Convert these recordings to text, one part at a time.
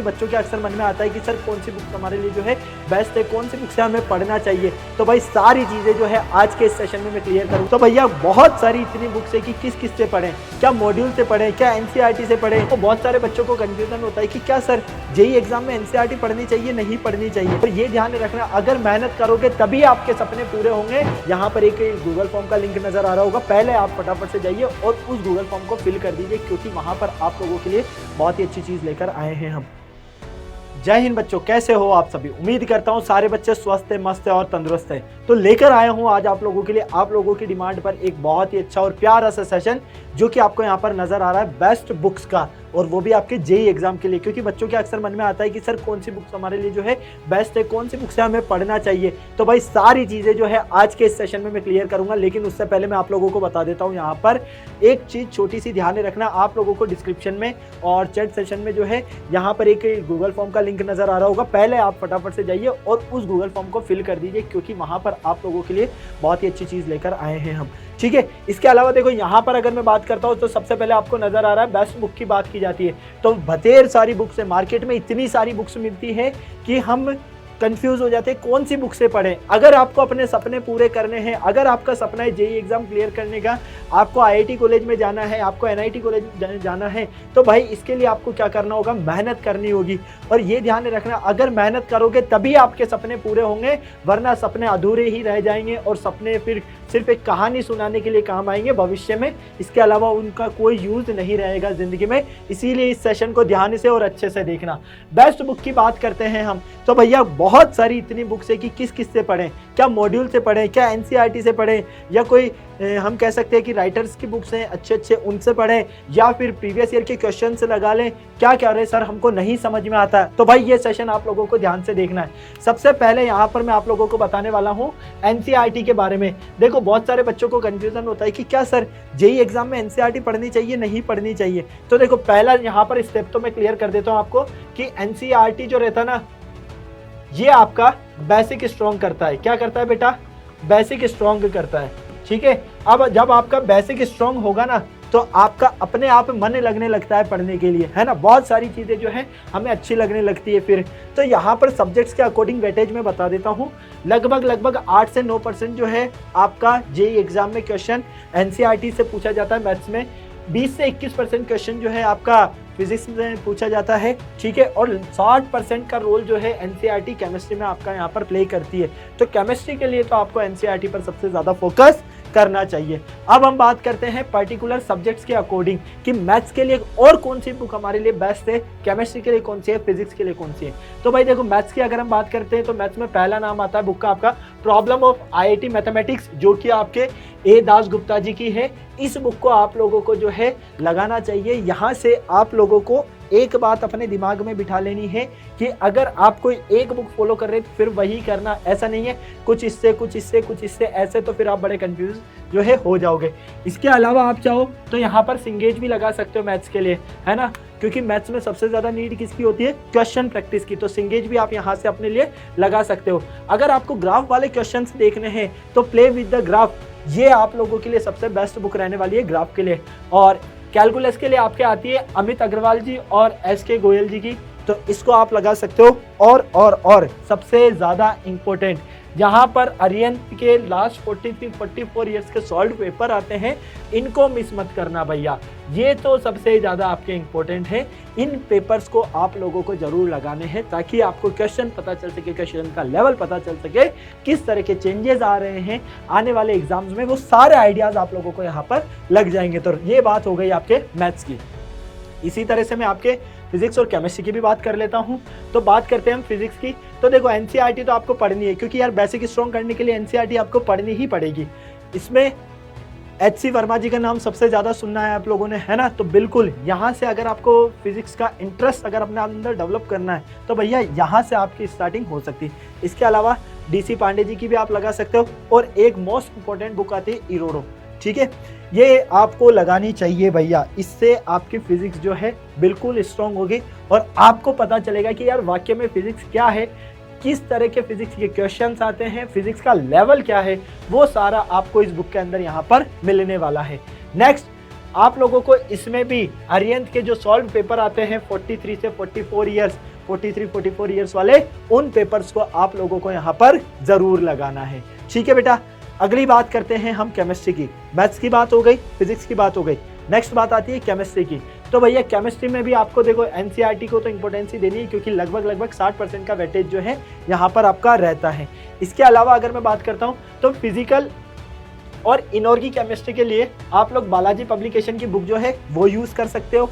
बच्चों के अक्सर मन में आता है कि सर कौन सी बुक हमारे लिए जो है बेस्ट है, कौन सी बुक से हमें पढ़ना चाहिए। तो भाई सारी चीज़ें जो है आज के इस सेशन में मैं क्लियर करूँ। तो भैया बहुत सारी इतनी बुक्स है कि किस से पढ़ें, क्या मॉड्यूल से पढ़ें, क्या एनसीईआरटी से पढ़ें। तो बहुत सारे बच्चों को कंफ्यूजन होता है कि क्या सर जेईई एग्जाम में एनसीईआरटी पढ़नी चाहिए, नहीं पढ़नी चाहिए। तो ये ध्यान रखना, अगर मेहनत करोगे तभी आपके सपने पूरे होंगे। यहाँ पर एक गूगल फॉर्म का लिंक नजर आ रहा होगा, पहले आप फटाफट से जाइए और उस गूगल फॉर्म को फिल कर दीजिए, क्योंकि वहां पर आप लोगों के लिए बहुत ही अच्छी चीज लेकर आए हैं हम। जय हिंद बच्चों, कैसे हो आप सभी। उम्मीद करता हूँ सारे बच्चे स्वस्थ है, मस्त है और तंदुरुस्त है। तो लेकर आया हूँ आज आप लोगों के लिए, आप लोगों की डिमांड पर एक बहुत ही अच्छा और प्यारा सा सेशन, जो कि आपको यहाँ पर नजर आ रहा है बेस्ट बुक्स का, और वो भी आपके जेईई एग्जाम के लिए। क्योंकि बच्चों के अक्सर मन में आता है कि सर कौन सी बुक्स हमारे लिए जो है बेस्ट है, कौन सी बुक से हमें पढ़ना चाहिए। तो भाई सारी चीजें जो है आज के इस सेशन में मैं क्लियर करूंगा, लेकिन उससे पहले मैं आप लोगों को बता देता हूँ यहाँ पर एक चीज छोटी सी ध्यान रखना। आप लोगों को डिस्क्रिप्शन में और चैट सेशन में जो है यहाँ पर एक गूगल फॉर्म का लिंक नजर आ रहा होगा, पहले आप फटाफट से जाइए और उस गूगल फॉर्म को फिल कर दीजिए, क्योंकि वहां पर आप लोगों के लिए बहुत ही अच्छी चीज लेकर आए हैं हम। ठीक है, इसके अलावा देखो यहाँ पर अगर मैं बात करता हूँ तो सबसे पहले आपको नजर आ रहा है बेस्ट बुक की बात की जाती है। तो बतेर सारी बुक्स है मार्केट में, इतनी सारी बुक्स मिलती है कि हम कंफ्यूज हो जाते हैं कौन सी बुक से पढ़ें। अगर आपको अपने सपने पूरे करने हैं, अगर आपका सपना है जेईई एग्जाम क्लियर करने का, आपको आईआईटी कॉलेज में जाना है, आपको एनआईटी कॉलेज जाना है, तो भाई इसके लिए आपको क्या करना होगा, मेहनत करनी होगी। और ये ध्यान रखना, अगर मेहनत करोगे तभी आपके सपने पूरे होंगे, वरना सपने अधूरे ही रह जाएंगे और सपने फिर सिर्फ एक कहानी सुनाने के लिए काम आएंगे भविष्य में। इसके अलावा उनका कोई यूज नहीं रहेगा जिंदगी में। इसीलिए इस सेशन को ध्यान से और अच्छे से देखना। बेस्ट बुक की बात करते हैं हम, तो भैया बहुत सारी इतनी बुक्स है कि किस से पढ़ें, क्या मॉड्यूल से पढ़ें, क्या एनसीईआरटी से पढ़ें, या कोई हम कह सकते हैं कि राइटर्स की बुक्स हैं अच्छे उनसे पढ़ें, या फिर प्रीवियस ईयर के क्वेश्चन से लगा लें। क्या कह रहे सर हमको नहीं समझ में आता है। तो भाई ये सेशन आप लोगों को ध्यान से देखना है। सबसे पहले यहाँ पर मैं आप लोगों को बताने वाला हूँ एनसीईआरटी के बारे में। देखो बहुत सारे बच्चों को कंफ्यूजन होता है कि क्या सर जेईई एग्जाम में एनसीईआरटी पढ़नी चाहिए, नहीं पढ़नी चाहिए। तो देखो पहला यहाँ पर स्टेप तो मैं क्लियर कर देता हूँ आपको कि एनसीईआरटी जो रहता है ना, ये आपका बेसिक स्ट्रॉन्ग करता है। क्या करता है बेटा, बेसिक स्ट्रॉन्ग करता है। ठीक है, अब जब आपका बेसिक स्ट्रॉन्ग होगा ना, तो आपका अपने आप मन लगने लगता है पढ़ने के लिए, है ना। बहुत सारी चीजें जो है हमें अच्छी लगने लगती है फिर। तो यहाँ पर सब्जेक्ट्स के अकॉर्डिंग वेटेज में बता देता हूँ, लगभग 8 से 9% जो है आपका जेईई एग्जाम में क्वेश्चन एनसीईआरटी से पूछा जाता है। मैथ्स में 20 से 21% क्वेश्चन जो है आपका फिजिक्स में पूछा जाता है। ठीक है, और 60% का रोल जो है एनसीईआरटी केमिस्ट्री में आपका यहाँ पर प्ले करती है। तो केमिस्ट्री के लिए तो आपको एनसीईआरटी पर सबसे ज्यादा फोकस करना चाहिए। अब हम बात करते हैं पर्टिकुलर सब्जेक्ट्स के अकॉर्डिंग कि मैथ्स के लिए और कौन सी बुक हमारे लिए बेस्ट है, केमिस्ट्री के लिए कौन सी है, फिजिक्स के लिए कौन सी है। तो भाई देखो मैथ्स की अगर हम बात करते हैं तो मैथ्स में पहला नाम आता है बुक का आपका प्रॉब्लम ऑफ आईआईटी मैथमेटिक्स, जो कि आपके ए दास गुप्ता जी की है। इस बुक को आप लोगों को जो है लगाना चाहिए। यहाँ से आप लोगों को एक बात अपने दिमाग में बिठा लेनी है कि अगर आप कोई एक बुक फॉलो कर रहे हैं तो फिर वही करना, ऐसा नहीं है कुछ इससे कुछ इससे कुछ इससे, ऐसे तो फिर आप बड़े कंफ्यूज जो है हो जाओगे। इसके अलावा आप चाहो तो यहाँ पर सिंगेज भी लगा सकते हो मैथ्स के लिए, है ना, क्योंकि मैथ्स में सबसे ज्यादा नीड किसकी होती है, क्वेश्चन प्रैक्टिस की। तो सिंगेज भी आप यहाँ से अपने लिए लगा सकते हो। अगर आपको ग्राफ वाले क्वेश्चन देखने हैं तो प्ले विद द ग्राफ, ये आप लोगों के लिए सबसे बेस्ट बुक रहने वाली है ग्राफ के लिए। और कैलकुलस के लिए आपके आती है अमित अग्रवाल जी और एसके गोयल जी की, तो इसको आप लगा सकते हो। और सबसे ज्यादा इंपॉर्टेंट, यहाँ पर आर्यन के लास्ट 43-44 ईयर्स के सॉल्व पेपर आते हैं, इनको मिस मत करना भैया, ये तो सबसे ज्यादा आपके इंपॉर्टेंट है। इन पेपर्स को आप लोगों को जरूर लगाने हैं ताकि आपको क्वेश्चन पता चल सके, क्वेश्चन का लेवल पता चल सके, किस तरह के चेंजेस आ रहे हैं आने वाले एग्जाम्स में, वो सारे आइडियाज आप लोगों को यहाँ पर लग जाएंगे। तो ये बात हो गई आपके मैथ्स की। इसी तरह से मैं आपके फिजिक्स और केमिस्ट्री की भी बात कर लेता हूं। तो बात करते हैं हम फिजिक्स की। तो देखो एनसीईआरटी तो आपको पढ़नी है, क्योंकि यार बेसिक स्ट्रॉन्ग करने के लिए एनसीईआरटी आपको पढ़नी ही पड़ेगी। इसमें एचसी वर्मा जी का नाम सबसे ज्यादा सुनना है आप लोगों ने, है ना। तो बिल्कुल यहाँ से अगर आपको फिजिक्स का इंटरेस्ट अगर अपने अंदर डेवलप करना है तो भैया यहाँ से आपकी स्टार्टिंग हो सकती है। इसके अलावा डीसी पांडे जी की भी आप लगा सकते हो। और एक मोस्ट इंपॉर्टेंट बुक आती है इरोडो, ठीक है, ये आपको लगानी चाहिए भैया। इससे आपकी फिजिक्स जो है बिल्कुल स्ट्रांग होगी और आपको पता चलेगा कि यार वाकई में फिजिक्स क्या है, किस तरह के फिजिक्स के क्वेश्चंस आते हैं, फिजिक्स का लेवल क्या है, वो सारा आपको इस बुक के अंदर यहाँ पर मिलने वाला है। नेक्स्ट आप लोगों को इसमें भी आर्यन के जो सॉल्व पेपर आते हैं 43 से 44 ईयर्स, 43-44 ईयर्स वाले, उन पेपर्स को आप लोगों को यहाँ पर जरूर लगाना है। ठीक है बेटा, अगली बात करते हैं हम केमिस्ट्री की। मैथ्स की बात हो गई, फिजिक्स की बात हो गई, नेक्स्ट बात आती है केमिस्ट्री की। तो भैया केमिस्ट्री में भी आपको देखो एनसीईआरटी को तो इंपॉर्टेंस ही देनी है, क्योंकि लगभग 60% का वेटेज जो है यहाँ पर आपका रहता है। इसके अलावा अगर मैं बात करता हूँ तो फिजिकल और इनऑर्गेनिक केमिस्ट्री के लिए आप लोग बालाजी पब्लिकेशन की बुक जो है वो यूज कर सकते हो।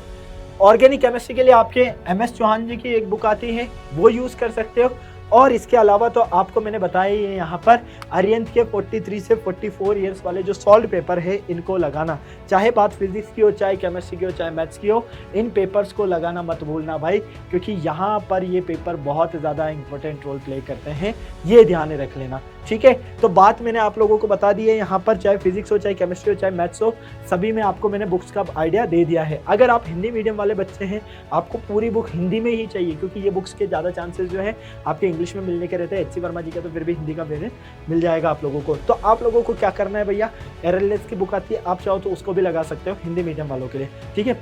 ऑर्गेनिक केमिस्ट्री के लिए आपके MS चौहान जी की एक बुक आती है, वो यूज कर सकते हो। और इसके अलावा तो आपको मैंने बताया ही है यहाँ पर अरिहंत के 43 से 44 ईयर्स वाले जो सॉल्व पेपर है इनको लगाना, चाहे बात फिजिक्स की हो, चाहे केमिस्ट्री की हो, चाहे मैथ्स की हो, इन पेपर्स को लगाना मत भूलना भाई, क्योंकि यहाँ पर ये पेपर बहुत ज़्यादा इंपॉर्टेंट रोल प्ले करते हैं, ये ध्यान रख लेना। ठीक है, तो बात मैंने आप लोगों को बता दी है यहाँ पर, चाहे फिजिक्स हो, चाहे केमिस्ट्री हो, चाहे मैथ्स हो, सभी में आपको मैंने बुक्स का आइडिया दे दिया है। अगर आप हिंदी मीडियम वाले बच्चे हैं, आपको पूरी बुक हिंदी में ही चाहिए, क्योंकि ये बुक्स के ज़्यादा चांसेस जो है आपके इंग्लिश में मिलने के रहते हैं। HC वर्मा जी का तो फिर भी हिंदी का वेरिएंट मिल जाएगा आप लोगों को। तो आप लोगों को क्या करना है भैया, RLS की बुक आती है, आप चाहो तो उसको भी लगा सकते हो हिंदी मीडियम वालों के लिए। ठीक है,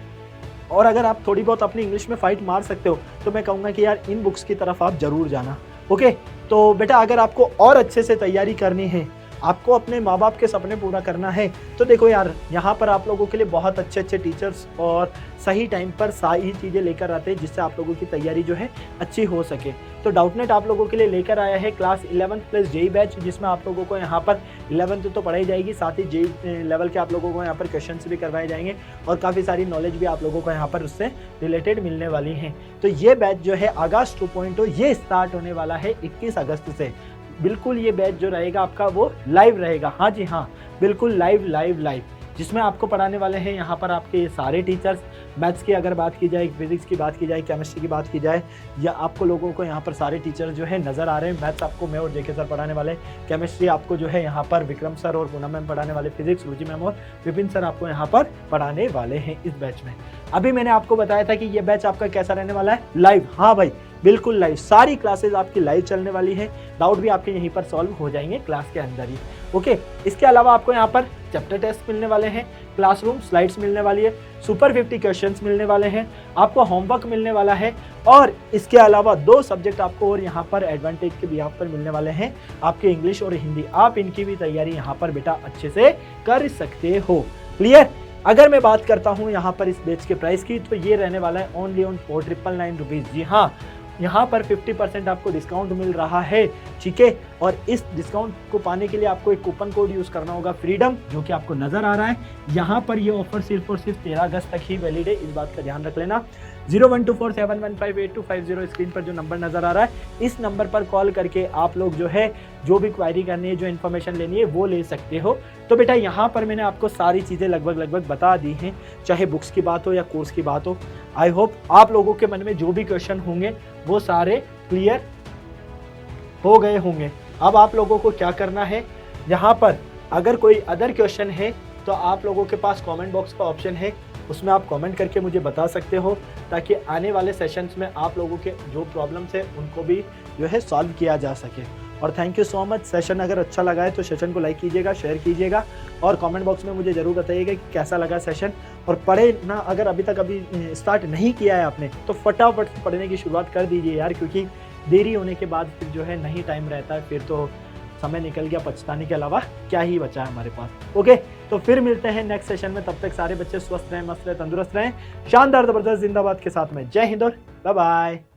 और अगर आप थोड़ी बहुत अपनी इंग्लिश में फाइट मार सकते हो तो मैं कहूँगा कि यार इन बुक्स की तरफ आप जरूर जाना। ओके, तो बेटा अगर आपको और अच्छे से तैयारी करनी है, आपको अपने माँ बाप के सपने पूरा करना है, तो देखो यार यहाँ पर आप लोगों के लिए बहुत अच्छे टीचर्स और सही टाइम पर सही चीज़ें लेकर आते हैं, जिससे आप लोगों की तैयारी जो है अच्छी हो सके। तो डाउटनेट आप लोगों के लिए लेकर आया है क्लास 11 प्लस JEE बैच, जिसमें आप लोगों को यहाँ पर 11th तो पढ़ाई जाएगी, साथ ही JEE लेवल के आप लोगों को यहाँ पर क्वेश्चन भी करवाए जाएंगे और काफ़ी सारी नॉलेज भी आप लोगों को यहाँ पर उससे रिलेटेड मिलने वाली हैं। तो ये बैच जो है आगाज 2.0 ये स्टार्ट होने वाला है 21 अगस्त से। बिल्कुल ये बैच जो रहेगा आपका वो लाइव रहेगा, हाँ जी हाँ, बिल्कुल लाइव, जिसमें आपको पढ़ाने वाले हैं यहाँ पर आपके ये सारे टीचर्स। मैथ्स की अगर बात की जाए, फिजिक्स की बात की जाए, केमिस्ट्री की बात की जाए, या आपको लोगों को यहाँ पर सारे टीचर्स जो है नज़र आ रहे हैं। मैथ्स आपको मैं और JK सर पढ़ाने वाले, केमिस्ट्री आपको जो है यहाँ पर विक्रम सर और पूनम मैम पढ़ाने वाले, फिजिक्स रुचि मैम और विपिन सर आपको यहाँ पर पढ़ाने वाले हैं इस बैच में। अभी मैंने आपको बताया था कि ये बैच आपका कैसा रहने वाला है, लाइव। हाँ भाई बिल्कुल लाइव, सारी क्लासेज आपकी लाइव चलने वाली है, डाउट भी आपके यहीं पर सॉल्व हो जाएंगे क्लास के अंदर ही। ओके, इसके अलावा आपको यहाँ पर चैप्टर टेस्ट मिलने वाले हैं, क्लासरूम स्लाइड्स मिलने वाली है, सुपर 50 क्वेश्चंस मिलने वाले हैं, आपको होमवर्क मिलने वाला है, और इसके अलावा 2 सब्जेक्ट आपको और यहाँ पर एडवांटेज के बिहाफ पर मिलने वाले हैं, आपके इंग्लिश और हिंदी। आप इनकी भी तैयारी यहाँ पर बेटा अच्छे से कर सकते हो। क्लियर? अगर मैं बात करता हूँ यहाँ पर इस बैच के प्राइस की, तो ये रहने वाला है ओनली ऑन 4,999 रुपीज़। जी हाँ, यहाँ पर 50% आपको डिस्काउंट मिल रहा है। ठीक है, और इस डिस्काउंट को पाने के लिए आपको एक कूपन कोड यूज़ करना होगा, फ्रीडम, जो कि आपको नज़र आ रहा है यहाँ पर। ये ऑफर सिर्फ और सिर्फ 13 अगस्त तक ही वैलिड है, इस बात का ध्यान रख लेना। 012471158250 स्क्रीन पर जो नंबर नज़र आ रहा है, इस नंबर पर कॉल करके आप लोग जो है जो भी क्वायरी करनी है, जो इन्फॉर्मेशन लेनी है वो ले सकते हो। तो बेटा यहाँ पर मैंने आपको सारी चीज़ें लगभग बता दी हैं, चाहे बुक्स की बात हो या कोर्स की बात हो। आई होप आप लोगों के मन में जो भी क्वेश्चन होंगे वो सारे क्लियर हो गए होंगे। अब आप लोगों को क्या करना है, यहाँ पर अगर कोई अदर क्वेश्चन है तो आप लोगों के पास कमेंट बॉक्स का ऑप्शन है, उसमें आप कमेंट करके मुझे बता सकते हो, ताकि आने वाले सेशंस में आप लोगों के जो प्रॉब्लम्स है उनको भी जो है सॉल्व किया जा सके। और thank you so much. Session अगर अच्छा लगा है तो सेशन को लाइक कीजिएगा, शेयर कीजिएगा, और कमेंट बॉक्स में मुझे ज़रूर बताइएगा कि कैसा लगा सेशन। और पढ़े ना, अगर अभी तक स्टार्ट नहीं किया है आपने तो फटाफट पढ़ने की शुरुआत कर दीजिए यार, क्योंकि देरी होने के बाद फिर जो है नहीं टाइम रहता है, फिर तो समय निकल गया, पछताने के अलावा क्या ही बचा है हमारे पास। ओके, तो फिर मिलते हैं नेक्स्ट सेशन में, तब तक सारे बच्चे स्वस्थ रहें, मस्त रहें, तंदुरुस्त रहें, शानदार जबरदस्त जिंदाबाद के साथ में। जय हिंद और बाय बाय।